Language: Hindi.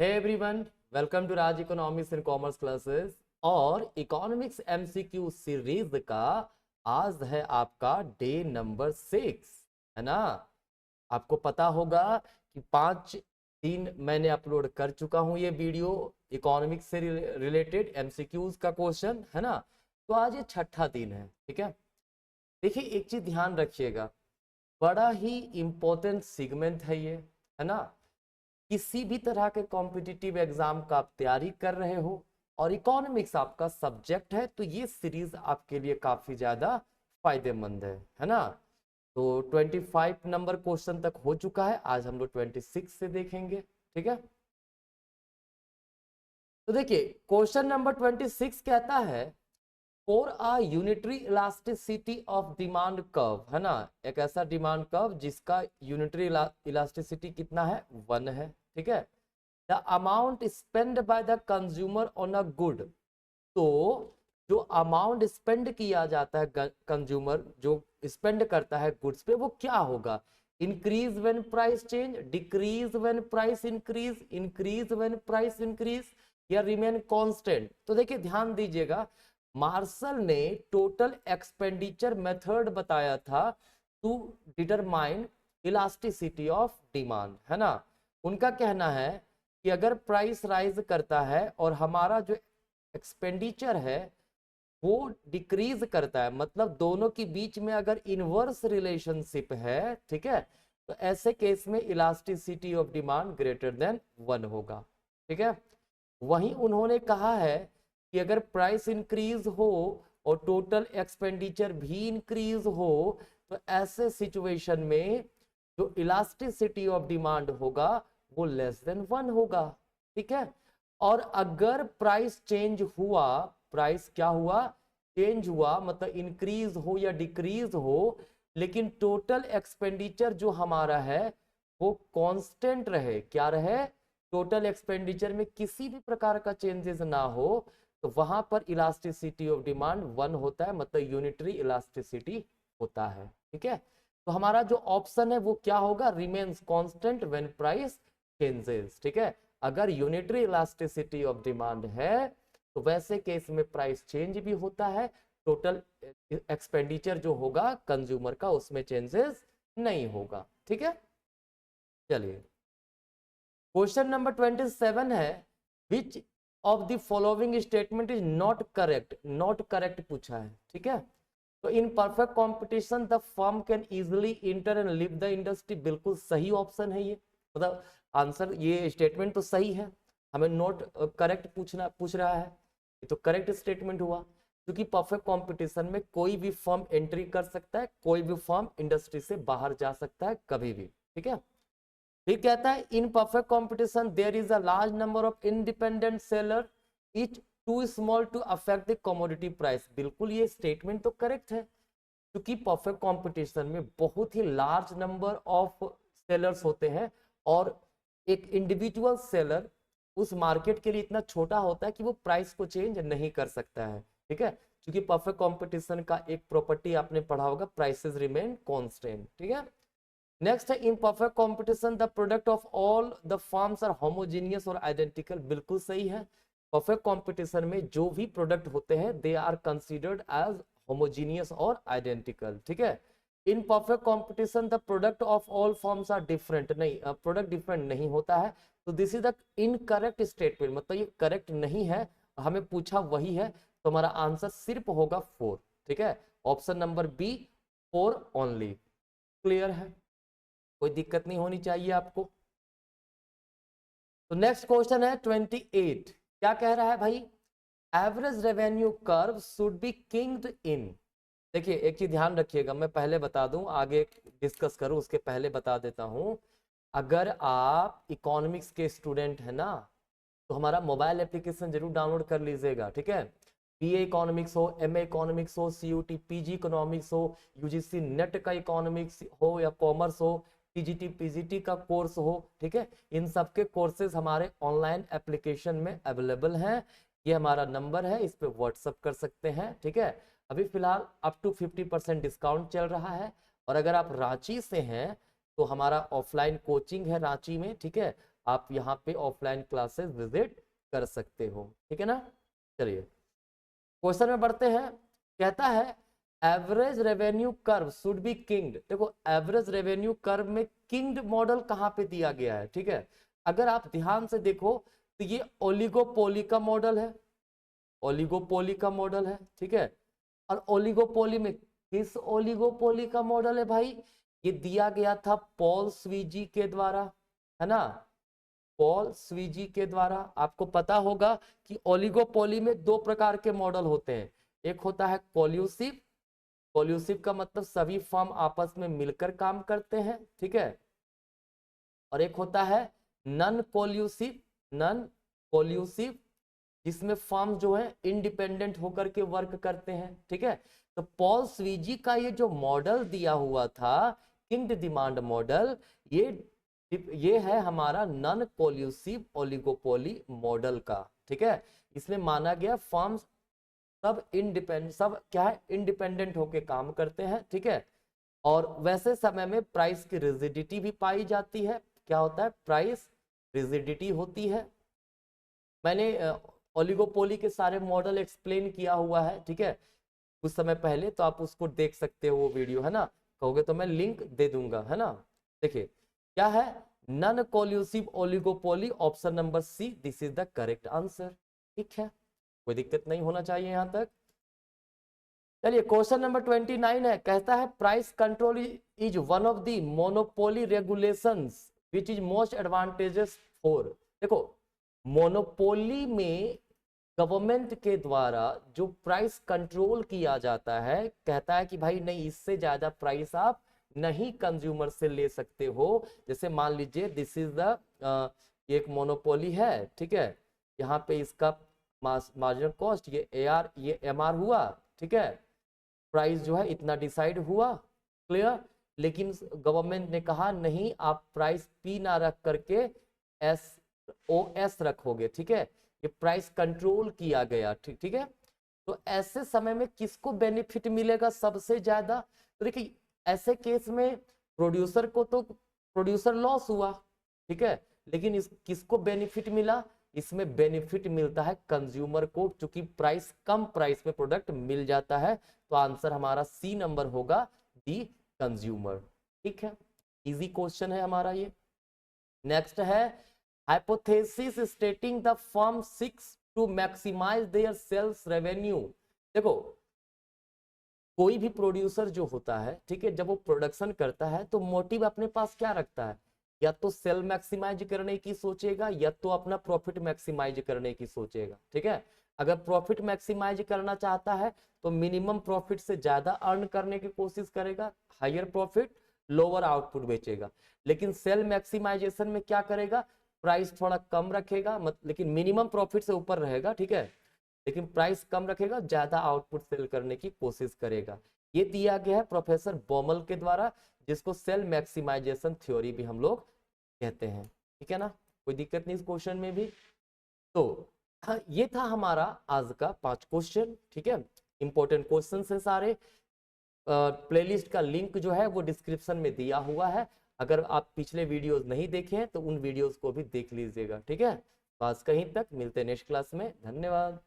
Hey everyone, welcome to Raj economics and commerce classes. और इकोनॉमिक्स एमसीक्यू सीरीज का आज है आपका डे नंबर 6, है ना। आपको पता होगा कि 5 दिन मैंने अपलोड कर चुका हूं ये वीडियो इकोनॉमिक्स से रिलेटेड एमसीक्यूज का क्वेश्चन, है ना। तो आज ये छठा दिन है, ठीक है। देखिए, एक चीज ध्यान रखिएगा, बड़ा ही इंपॉर्टेंट सेगमेंट है ये, है ना। किसी भी तरह के कॉम्पिटिटिव एग्जाम का आप तैयारी कर रहे हो और इकोनॉमिक्स आपका सब्जेक्ट है, तो ये सीरीज आपके लिए काफी ज्यादा फायदेमंद है ना। तो 25 नंबर क्वेश्चन तक हो चुका है, आज हम लोग 26 से देखेंगे, ठीक है। तो देखिए, क्वेश्चन नंबर 26 कहता है for a unitary elasticity of demand curve, है ना। एक ऐसा डिमांड कर्व जिसका यूनिटरी इलास्टिसिटी कितना है, 1 है, ठीक है। The amount spend by the consumer on a good, तो जो अमाउंट स्पेंड किया जाता है कंज्यूमर जो स्पेंड करता है गुड्स पे, वो क्या होगा। Increase when price change, decrease when price increase, increase when price increase, या रिमेन कांस्टेंट। तो देखिए, ध्यान दीजिएगा, मार्शल ने टोटल एक्सपेंडिचर मेथड बताया था to determine elasticity of demand, है ना। उनका कहना है कि अगर प्राइस राइज करता है और हमारा जो एक्सपेंडिचर है वो डिक्रीज करता है, मतलब दोनों के बीच में अगर इनवर्स रिलेशनशिप है, ठीक है, तो ऐसे केस में elasticity of demand greater than 1 होगा, ठीक है। वहीं उन्होंने कहा है कि अगर प्राइस इंक्रीज हो और टोटल एक्सपेंडिचर भी इंक्रीज हो, तो ऐसे सिचुएशन में जो इलास्टिसिटी ऑफ डिमांड होगा वो लेस देन 1 होगा, ठीक है। और अगर प्राइस चेंज हुआ, प्राइस क्या हुआ, चेंज हुआ, मतलब इंक्रीज हो या डिक्रीज हो, लेकिन टोटल एक्सपेंडिचर जो हमारा है वो कांस्टेंट रहे, क्या रहे, टोटल एक्सपेंडिचर में किसी भी प्रकार का चेंजेस ना हो, तो वहां पर इलास्टिसिटी ऑफ डिमांड 1 होता है, मतलब यूनिटरी इलास्टिसिटी होता है, ठीक है। तो हमारा जो ऑप्शन है वो क्या होगा, remains constant when price changes, ठीक है। अगर यूनिटरी इलास्टिसिटी ऑफ डिमांड है तो वैसे केस में प्राइस चेंज भी होता है, टोटल एक्सपेंडिचर जो होगा कंज्यूमर का उसमें चेंजेस नहीं होगा, ठीक है। चलिए, क्वेश्चन नंबर 27 है, which of the following statement is not correct, not correct पूछा है, ठीक है। तो इन perfect competition the firm can easily inter and leave the industry, बिल्कुल सही ऑप्शन है ये, मतलब आंसर, ये स्टेटमेंट तो सही है, हमें नॉट करेक्ट पूछ रहा है, ये तो करेक्ट स्टेटमेंट हुआ, क्योंकि परफेक्ट कंपटीशन में कोई भी फर्म एंट्री कर सकता है, कोई भी फर्म इंडस्ट्री से बाहर जा सकता है कभी भी, ठीक है। फिर कहता है in perfect competition there is a large number of independent seller, each too small to affect the commodity price, बिल्कुल ये स्टेटमेंट तो करेक्ट है, क्योंकि परफेक्ट कंपटीशन में बहुत ही लार्ज नंबर ऑफ सेलर्स होते हैं और एक इंडिविजुअल सेलर उस मार्केट के लिए इतना छोटा होता है कि वो प्राइस को चेंज नहीं कर सकता है, ठीक है। क्योंकि परफेक्ट कंपटीशन का एक प्रॉपर्टी आपने पढ़ा होगा, प्राइसेस रिमेन कांस्टेंट, ठीक है। नेक्स्ट है in perfect competition the product of all the firms are homogeneous और आइडेंटिकल, बिल्कुल सही है। परफेक्ट कंपटीशन में जो भी प्रोडक्ट होते हैं they are considered as homogeneous और आइडेंटिकल, ठीक है। In perfect competition the product of all firms are different, नहीं, प्रोडक्ट डिफरेंट नहीं होता है, तो this is the incorrect statement, मतलब ये करेक्ट नहीं है, हमें पूछा वही है, तो हमारा आंसर सिर्फ होगा 4, ठीक है। Option number B 4 only, clear है, कोई दिक्कत नहीं होनी चाहिए आपको। तो नेक्स्ट क्वेश्चन है 28, क्या कह रहा है भाई, average revenue curve should be kinked in. देखिए, एक चीज ध्यान रखिएगा, मैं पहले बता दूं, आगे डिस्कस करूं उसके पहले बता देता हूं, अगर आप इकोनॉमिक्स के स्टूडेंट है ना, तो हमारा मोबाइल एप्लीकेशन जरूर डाउनलोड कर लीजिएगा, ठीक है। बीए इकोनॉमिक्स हो, एमए इकोनॉमिक्स हो, सीयूटी पीजी इकोनॉमिक्स हो, यूजीसी नेट का इकोनॉमिक्स हो या कॉमर्स हो, टीजीटी पीजीटी का कोर्स हो, ठीक है, इन सब के कोर्सेज हमारे ऑनलाइन एप्लीकेशन में अवेलेबल हैं। ये हमारा नंबर है, इस पे व्हाट्सअप कर सकते हैं, ठीक है। अभी फिलहाल अप टू 50% डिस्काउंट चल रहा है, और अगर आप रांची से हैं तो हमारा ऑफलाइन कोचिंग है रांची में, ठीक है, आप यहाँ पे ऑफलाइन क्लासेस विजिट कर सकते हो, ठीक है ना। चलिए क्वेश्चन में बढ़ते हैं। कहता है average revenue curve should be kinked. देखो एवरेज रेवेन्यू कर्व में किंग्ड मॉडल कहाँ पे दिया गया है, ठीक है। अगर आप ध्यान से देखो तो ये ओलिगोपोली का मॉडल है, ओलिगोपोली का मॉडल है, ठीक है। और ओलिगोपोली में किस ओलिगोपोली का मॉडल है भाई, ये दिया गया था पॉल स्वीजी के द्वारा, है ना, पॉल स्वीजी के द्वारा। आपको पता होगा कि ओलिगोपोली में दो प्रकार के मॉडल होते हैं, एक होता है कोल्यूसिव, कोल्यूसिव का मतलब सभी फर्म आपस में मिलकर काम करते हैं, ठीक है। और एक होता है नॉन कोल्यूसिव, नॉन कोल्यूसिव जिसमें फर्म जो है इंडिपेंडेंट होकर के वर्क करते हैं, ठीक है। तो पॉल स्वीजी का ये जो मॉडल दिया हुआ था किंग्ड डिमांड मॉडल, ये है हमारा नॉन कोल्यूसिव ओलिगोपोली मॉडल का, ठीक है। इसमें माना गया फर्म्स सब क्या है, इंडिपेंडेंट होके काम करते हैं, ठीक है। और वैसे समय में प्राइस की रिजिडिटी भी पाई जाती है। क्या होता है, प्राइस रिजिडिटी होती है। मैंने ओलिगोपोली के सारे मॉडल एक्सप्लेन किया हुआ है, ठीक है, कुछ समय पहले, तो आप उसको देख सकते हो वो वीडियो, है ना। कहोगे तो मैं लिंक दे दूंगा, है ना। देखिए क्या है, non collusive oligopoly, option number C, this is the correct answer, ठीक है, कोई दिक्कत नहीं होना चाहिए यहां तक। चलिए क्वेश्चन नंबर 29 है। कहता है price control is one of the monopoly regulations which is most advantages for. देखो मोनोपोली में गवर्नमेंट के द्वारा जो प्राइस कंट्रोल किया जाता है, कहता है कि भाई नहीं इससे ज्यादा प्राइस आप नहीं कंज्यूमर से ले सकते हो। जैसे मान लीजिए दिस इज द एक मोनोपोली है, ठीक है, यहाँ पे इसका मार्जिनल कॉस्ट ये AR ये MR हुआ, ठीक है, प्राइस जो है इतना डिसाइड हुआ, क्लियर। लेकिन गवर्नमेंट ने कहा नहीं आप प्राइस P ना रख करके SOS रखोगे, ठीक है, ये प्राइस कंट्रोल किया गया, ठीक है। तो ऐसे समय में किसको बेनिफिट मिलेगा सबसे ज्यादा, तो देखिए ऐसे केस में प्रोड्यूसर को तो प्रोड्यूसर लॉस हुआ, ठीक है, लेकिन किसको बेनिफिट मिला, इसमें बेनिफिट मिलता है कंज्यूमर को, क्योंकि प्राइस कम प्राइस में प्रोडक्ट मिल जाता है। तो आंसर हमारा सी नंबर होगा, दी कंज्यूमर, ठीक है, इजी क्वेश्चन है हमारा ये। नेक्स्ट है hypothesis stating the firm seeks to maximise their sales revenue. देखो कोई भी प्रोड्यूसर जो होता है, ठीक है, जब वो प्रोडक्शन करता है तो मोटिव अपने पास क्या रखता है, या तो सेल मैक्सिमाइज करने की सोचेगा या तो अपना प्रॉफिट मैक्सिमाइज करने की सोचेगा, ठीक है। अगर प्रॉफिट मैक्सिमाइज करना चाहता है तो मिनिमम प्रॉफिट से ज्यादा अर्न करने की कोशिश करेगा, हायर प्रॉफिट लोअर आउटपुट बेचेगा। लेकिन सेल मैक्सिमाइजेशन में क्या करेगा, प्राइस थोड़ा कम रखेगा, लेकिन मिनिमम प्रॉफिट से ऊपर रहेगा, ठीक है, लेकिन प्राइस कम रखेगा, ज्यादा आउटपुट सेल करने की कोशिश करेगा। ये दिया गया है प्रोफेसर बोमल के द्वारा, जिसको सेल मैक्सिमाइजेशन थ्योरी भी हम लोग कहते हैं, ठीक है ना, कोई दिक्कत नहीं इस क्वेश्चन में भी। तो हाँ, ये था हमारा आज का 5 क्वेश्चन, ठीक है, इंपॉर्टेंट क्वेश्चन है सारे। प्लेलिस्ट का लिंक जो है वो डिस्क्रिप्शन में दिया हुआ है, अगर आप पिछले वीडियोस नहीं देखे हैं तो उन वीडियोस को भी देख लीजिएगा, ठीक है। बस कहीं तक मिलते हैं नेक्स्ट क्लास में, धन्यवाद।